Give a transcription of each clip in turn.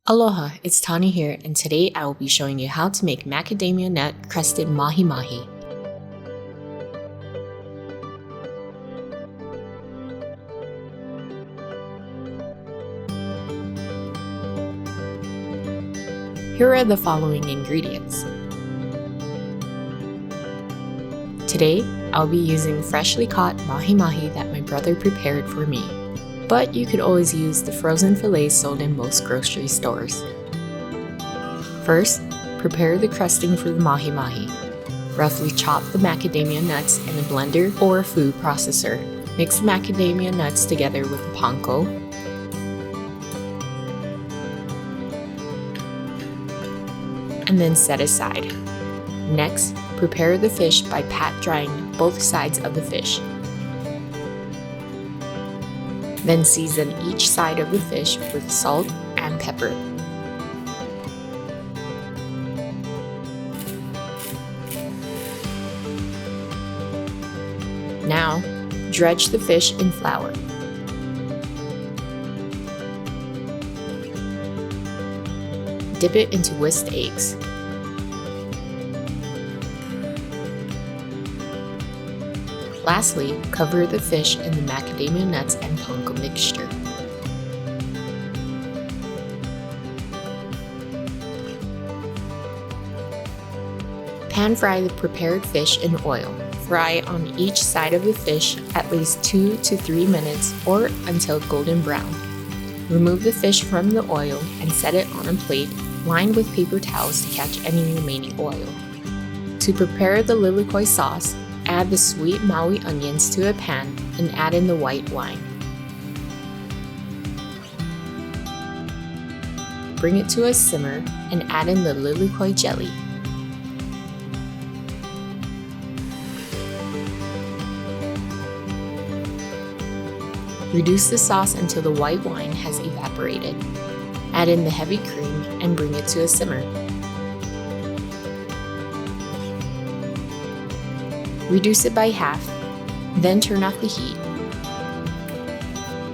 Aloha, it's Tani here, and today I will be showing you how to make macadamia nut crusted mahi mahi. Here are the following ingredients. Today, I'll be using freshly caught mahi mahi that my brother prepared for me. But you could always use the frozen fillets sold in most grocery stores. First, prepare the crusting for the mahi mahi. Roughly chop the macadamia nuts in a blender or food processor. Mix the macadamia nuts together with the panko, and then set aside. Next, prepare the fish by pat drying both sides of the fish. Then season each side of the fish with salt and pepper. Now, dredge the fish in flour. Dip it into whisked eggs. Lastly, cover the fish in the macadamia nuts and panko mixture. Pan fry the prepared fish in oil. Fry on each side of the fish at least 2 to 3 minutes or until golden brown. Remove the fish from the oil and set it on a plate lined with paper towels to catch any remaining oil. To prepare the lilikoi sauce, add the sweet Maui onions to a pan and add in the white wine. Bring it to a simmer and add in the lilikoi jelly. Reduce the sauce until the white wine has evaporated. Add in the heavy cream and bring it to a simmer. Reduce it by half, then turn off the heat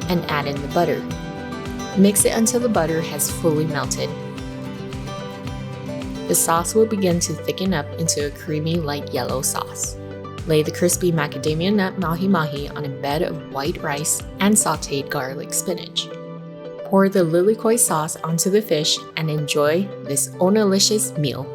and add in the butter. Mix it until the butter has fully melted. The sauce will begin to thicken up into a creamy light yellow sauce. Lay the crispy macadamia nut mahi mahi on a bed of white rice and sauteed garlic spinach. Pour the lilikoi sauce onto the fish and enjoy this onolicious meal.